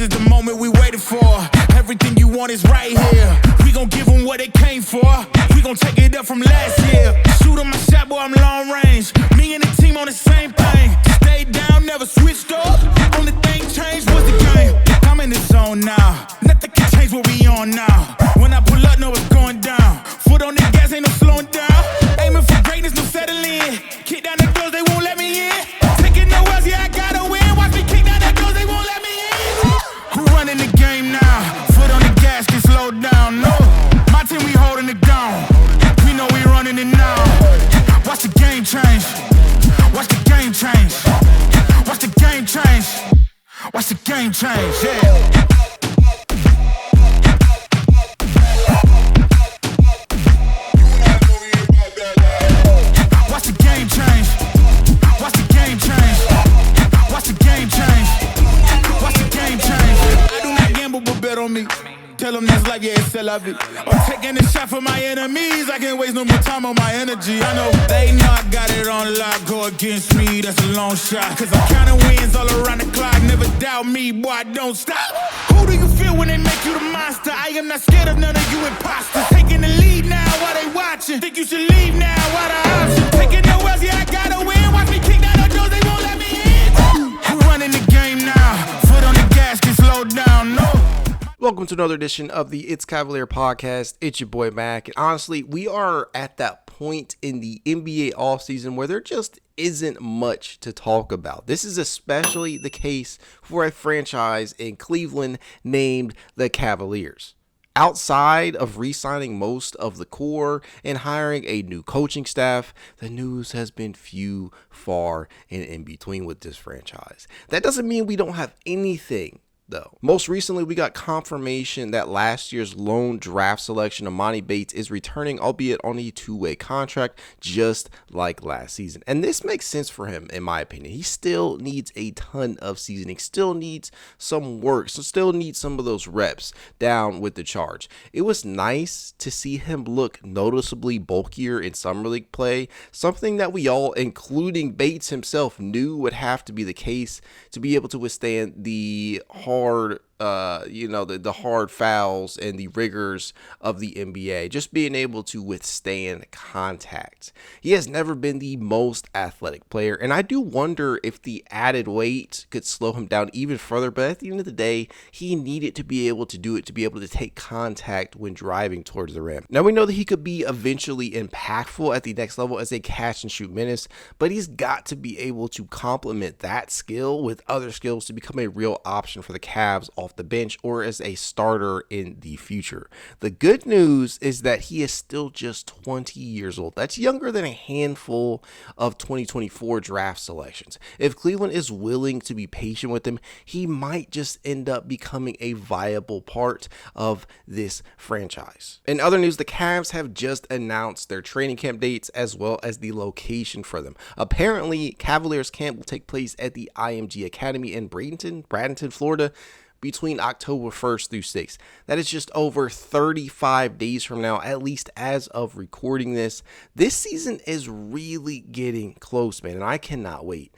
is the moment we waited for. Everything you want is right here. We gon' give them what they came for. We gon' take it up from last year. Shoot 'em my shot, boy, I'm long range. Me and the team on the same thing. Stayed down, never switched up. Only thing changed was the game. I'm in the zone now. Nothing can change what we on now. When I pull up, know it's going down. Foot on the gas, ain't no slowing down. Aiming for greatness, no settling. Kick down the doors, they won't let me in. Taking no else, yeah, I gotta win. Watch me kick down the doors, they won't let me in. Who running the game now? Foot on the gas, can slow down. No, my team, we holding it down. We know we running it now. Watch the game change. Watch the game change. Watch the game change. Watch the game change, yeah. Tell them that's life, yeah, it's still of it. I'm taking a shot for my enemies. I can't waste no more time on my energy. I know they know I got it on lock. Go against me, that's a long shot. Cause I'm counting wins all around the clock. Never doubt me, boy, I don't stop. Who do you feel when they make you the monster? I am not scared of none of you imposters. Taking the lead now while they watching. Think you should leave now while the option. Taking no else, yeah, I gotta win. Watch me kick down the doors, they won't let me in. Who running the game now? Foot on the gas, can slow down, no. Welcome to another edition of the It's Cavalier podcast. It's your boy Mac. And honestly, we are at that point in the NBA offseason where there just isn't much to talk about. This is especially the case for a franchise in Cleveland named the Cavaliers. Outside of re-signing most of the core and hiring a new coaching staff, the news has been few, far, and in between with this franchise. That doesn't mean we don't have anything, though. Most recently, we got confirmation that last year's lone draft selection, Emoni Bates, is returning, albeit on a two-way contract, just like last season. And this makes sense for him, in my opinion. He still needs a ton of seasoning, still needs some work, so still needs some of those reps down with the charge. It was nice to see him look noticeably bulkier in summer league play, something that we all, including Bates himself, knew would have to be the case to be able to withstand the hard, the hard fouls and the rigors of the NBA, just being able to withstand contact. He has never been the most athletic player, and I do wonder if the added weight could slow him down even further, but at the end of the day, he needed to be able to do it, to be able to take contact when driving towards the rim. Now, we know that he could be eventually impactful at the next level as a catch and shoot menace, but he's got to be able to complement that skill with other skills to become a real option for the Cavs off the bench or as a starter in the future. The good news is that he is still just 20 years old. That's younger than a handful of 2024 draft selections. If Cleveland is willing to be patient with him, he might just end up becoming a viable part of this franchise. In other news, the Cavs have just announced their training camp dates as well as the location for them. Apparently, Cavaliers camp will take place at the IMG Academy in Bradenton, Florida, between October 1st through 6th. That is just over 35 days from now, at least as of recording this. This season is really getting close, man, and I cannot wait.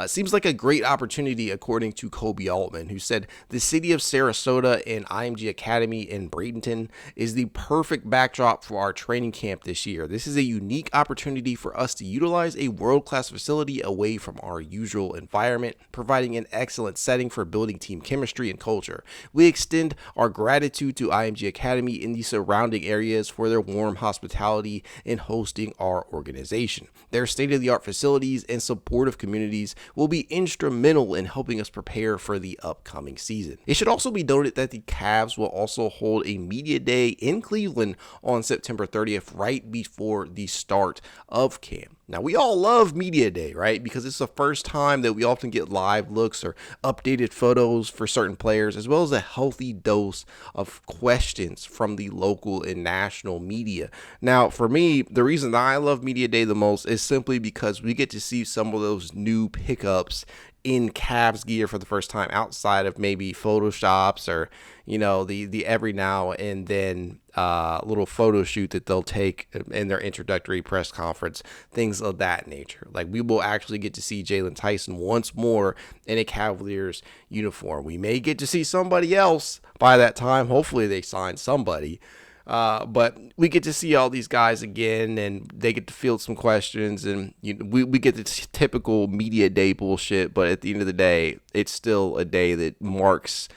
Seems like a great opportunity, according to Kobe Altman, who said the city of Sarasota and IMG Academy in Bradenton is the perfect backdrop for our training camp this year. This is a unique opportunity for us to utilize a world-class facility away from our usual environment, providing an excellent setting for building team chemistry and culture. We extend our gratitude to IMG Academy in the surrounding areas for their warm hospitality in hosting our organization. Their state-of-the-art facilities and supportive communities will be instrumental in helping us prepare for the upcoming season. It should also be noted that the Cavs will also hold a media day in Cleveland on September 30th, right before the start of camp. Now, we all love media day, right? Because it's the first time that we often get live looks or updated photos for certain players, as well as a healthy dose of questions from the local and national media. Now, for me, the reason that I love media day the most is simply because we get to see some of those new pickups in Cavs gear for the first time outside of maybe Photoshops or, the every now and then little photo shoot that they'll take in their introductory press conference, things of that nature. Like, we will actually get to see Jalen Tyson once more in a Cavaliers uniform. We may get to see somebody else by that time. Hopefully they sign somebody. But we get to see all these guys again, and they get to field some questions, and we get the typical media day bullshit. But at the end of the day, it's still a day that marks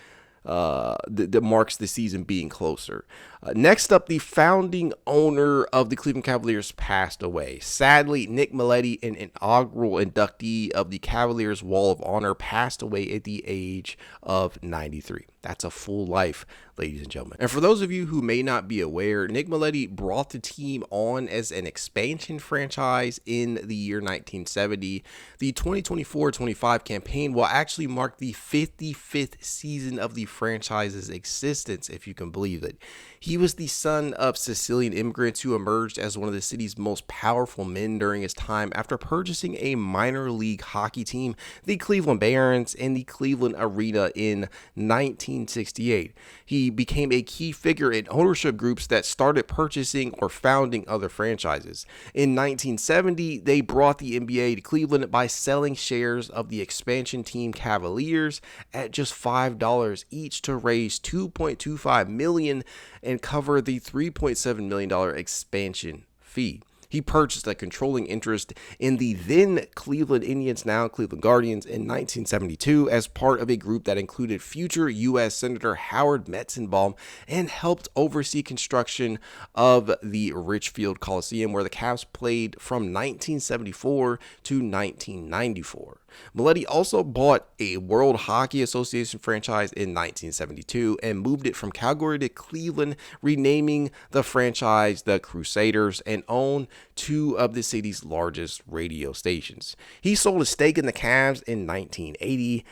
the season being closer. Next up, the founding owner of the Cleveland Cavaliers passed away. Sadly, Nick Mileti, an inaugural inductee of the Cavaliers Wall of Honor, passed away at the age of 93. That's a full life, ladies and gentlemen. And for those of you who may not be aware, Nick Mileti brought the team on as an expansion franchise in the year 1970. The 2024-25 campaign will actually mark the 55th season of the franchise's existence, if you can believe it. He was the son of Sicilian immigrants who emerged as one of the city's most powerful men during his time after purchasing a minor league hockey team, the Cleveland Barons, in the Cleveland Arena in 1968. He became a key figure in ownership groups that started purchasing or founding other franchises. In 1970, they brought the NBA to Cleveland by selling shares of the expansion team Cavaliers at just $5 each to raise $2.25 million and cover the $3.7 million expansion fee. He purchased a controlling interest in the then Cleveland Indians, now Cleveland Guardians, in 1972 as part of a group that included future U.S. Senator Howard Metzenbaum and helped oversee construction of the Richfield Coliseum, where the Cavs played from 1974 to 1994. Mileti also bought a World Hockey Association franchise in 1972 and moved it from Calgary to Cleveland, renaming the franchise the Crusaders, and owned two of the city's largest radio stations. He sold a stake in the Cavs in 1980,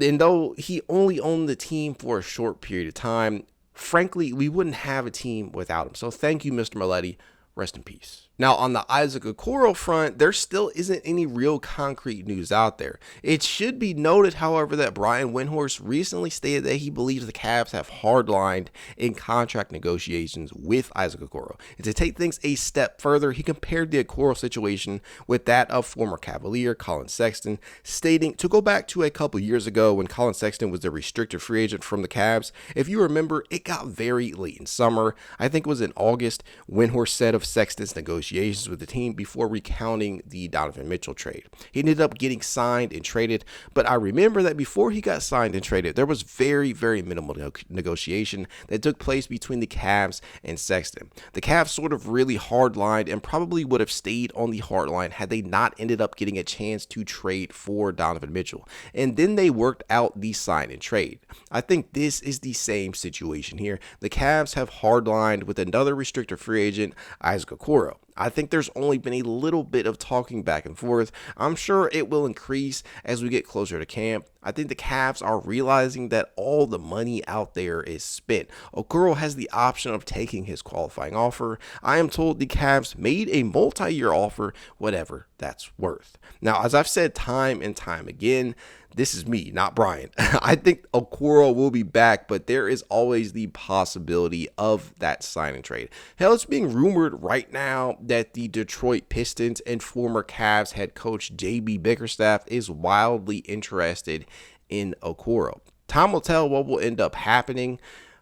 and though he only owned the team for a short period of time, frankly, we wouldn't have a team without him. So thank you, Mr. Mileti. Rest in peace. Now, on the Isaac Okoro front, there still isn't any real concrete news out there. It should be noted, however, that Brian Windhorst recently stated that he believes the Cavs have hardlined in contract negotiations with Isaac Okoro. And to take things a step further, he compared the Okoro situation with that of former Cavalier Collin Sexton, stating, to go back to a couple years ago when Collin Sexton was a restricted free agent from the Cavs, if you remember, it got very late in summer. I think it was in August. Windhorst said of Sexton's negotiations with the team before recounting the Donovan Mitchell trade. He ended up getting signed and traded, but I remember that before he got signed and traded, there was very, very minimal negotiation that took place between the Cavs and Sexton. The Cavs sort of really hardlined and probably would have stayed on the hardline had they not ended up getting a chance to trade for Donovan Mitchell. And then they worked out the sign and trade. I think this is the same situation here. The Cavs have hardlined with another restricted free agent, Isaac Okoro. I think there's only been a little bit of talking back and forth. I'm sure it will increase as we get closer to camp. I think the Cavs are realizing that all the money out there is spent. Okoro has the option of taking his qualifying offer. I am told the Cavs made a multi-year offer, whatever that's worth. Now, as I've said time and time again, this is me, not Brian. I think Okoro will be back, but there is always the possibility of that sign and trade. Hell, it's being rumored right now that the Detroit Pistons and former Cavs head coach JB Bickerstaff is wildly interested in Okoro. Time will tell what will end up happening,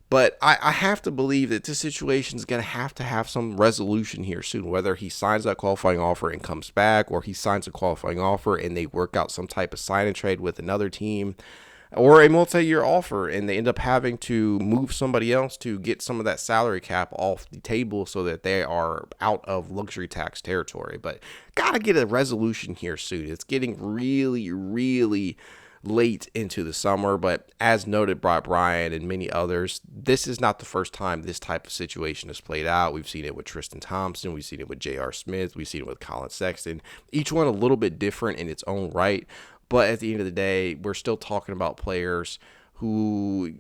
but I have to believe that this situation is going to have some resolution here soon, whether he signs that qualifying offer and comes back, or he signs a qualifying offer and they work out some type of sign and trade with another team, or a multi-year offer and they end up having to move somebody else to get some of that salary cap off the table so that they are out of luxury tax territory. But gotta get a resolution here soon. It's getting really, really late into the summer, but as noted by Brian and many others, this is not the first time this type of situation has played out. We've seen it with Tristan Thompson, we've seen it with J.R. Smith, we've seen it with Collin Sexton, each one a little bit different in its own right, but at the end of the day, we're still talking about players who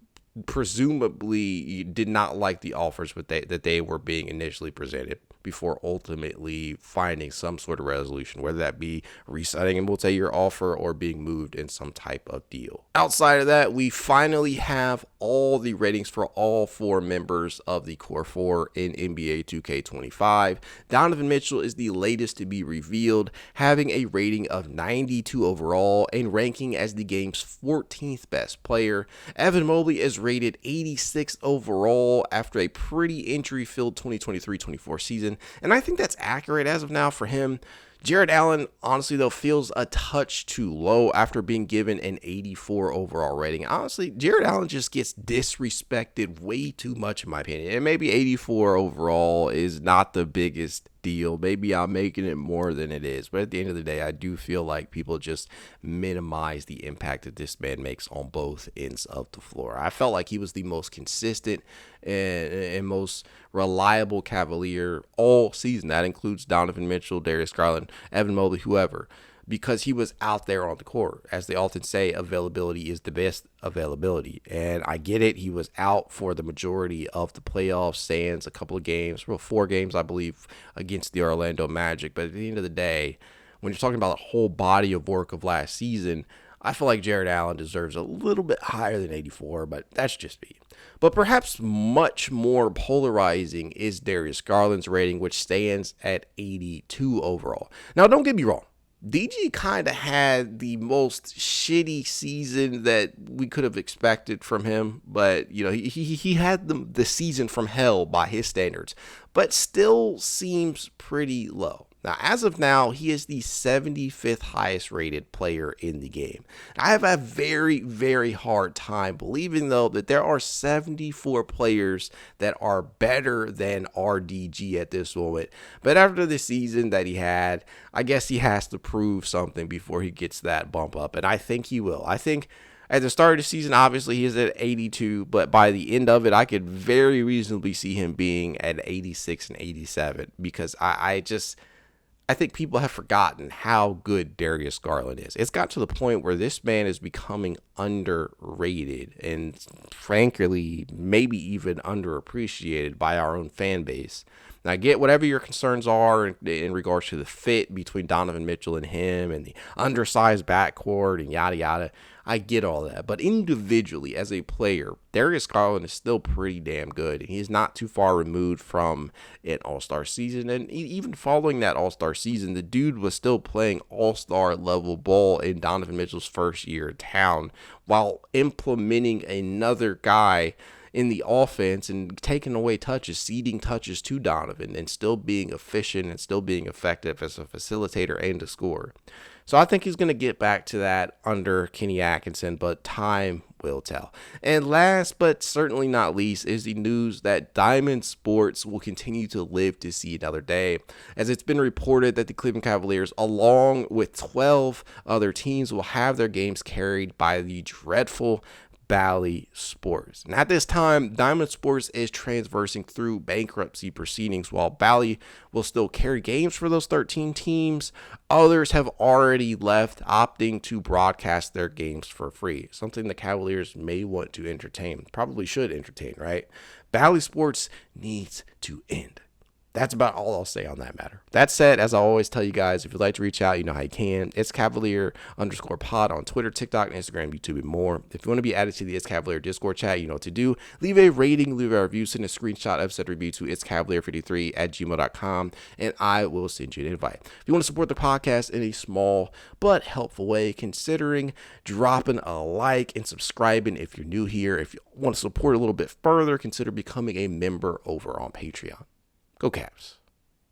presumably did not like the offers that they were being initially presented before ultimately finding some sort of resolution, whether that be resigning a multi-year offer or being moved in some type of deal. Outside of that, we finally have all the ratings for all 4 members of the core 4 in NBA 2K25. Donovan Mitchell is the latest to be revealed, having a rating of 92 overall and ranking as the game's 14th best player. Evan Mobley is rated 86 overall after a pretty injury-filled 2023-24 season, and I think that's accurate as of now for him. Jarrett Allen, honestly, though, feels a touch too low after being given an 84 overall rating. Honestly, Jarrett Allen just gets disrespected way too much, in my opinion. And maybe 84 overall is not the biggest deal. Maybe I'm making it more than it is. But at the end of the day, I do feel like people just minimize the impact that this man makes on both ends of the floor. I felt like he was the most consistent and most reliable Cavalier all season. That includes Donovan Mitchell, Darius Garland, Evan Mobley, whoever, because he was out there on the court. As they often say, availability is the best availability. And I get it. He was out for the majority of the playoffs, sans a couple of games, 4 games, I believe, against the Orlando Magic. But at the end of the day, when you're talking about the whole body of work of last season, I feel like Jarrett Allen deserves a little bit higher than 84, but that's just me. But perhaps much more polarizing is Darius Garland's rating, which stands at 82 overall. Now, don't get me wrong. DG kind of had the most shitty season that we could have expected from him, but he had the season from hell by his standards, but still seems pretty low. Now, as of now, he is the 75th highest rated player in the game. I have a very, very hard time believing, though, that there are 74 players that are better than RDG at this moment. But after the season that he had, I guess he has to prove something before he gets that bump up. And I think he will. I think at the start of the season, obviously, he is at 82, but by the end of it, I could very reasonably see him being at 86 and 87 because I think people have forgotten how good Darius Garland is. It's got to the point where this man is becoming underrated and, frankly, maybe even underappreciated by our own fan base. Now, I get whatever your concerns are in regards to the fit between Donovan Mitchell and him and the undersized backcourt and yada yada. I get all that. But individually, as a player, Darius Garland is still pretty damn good. And he's not too far removed from an all-star season. And even following that all-star season, the dude was still playing all-star level ball in Donovan Mitchell's first year in town while implementing another guy in the offense and taking away touches, ceding touches to Donovan, and still being efficient and still being effective as a facilitator and a scorer. So I think he's going to get back to that under Kenny Atkinson, but time will tell. And last but certainly not least is the news that Diamond Sports will continue to live to see another day, as it's been reported that the Cleveland Cavaliers, along with 12 other teams, will have their games carried by the dreadful Bally Sports. And at this time, Diamond Sports is traversing through bankruptcy proceedings, while Bally will still carry games for those 13 teams. Others have already left, opting to broadcast their games for free, something the Cavaliers may want to entertain, probably should entertain, right? Bally Sports needs to end. That's about all I'll say on that matter. That said, as I always tell you guys, if you'd like to reach out, you know how you can. It's Cavalier_pod on Twitter, TikTok, Instagram, YouTube, and more. If you want to be added to the It's Cavalier Discord chat, you know what to do. Leave a rating, leave a review, send a screenshot of said review to itscavalier53@gmail.com, and I will send you an invite. If you want to support the podcast in a small but helpful way, considering dropping a like and subscribing if you're new here. If you want to support a little bit further, consider becoming a member over on Patreon. Go Cavs.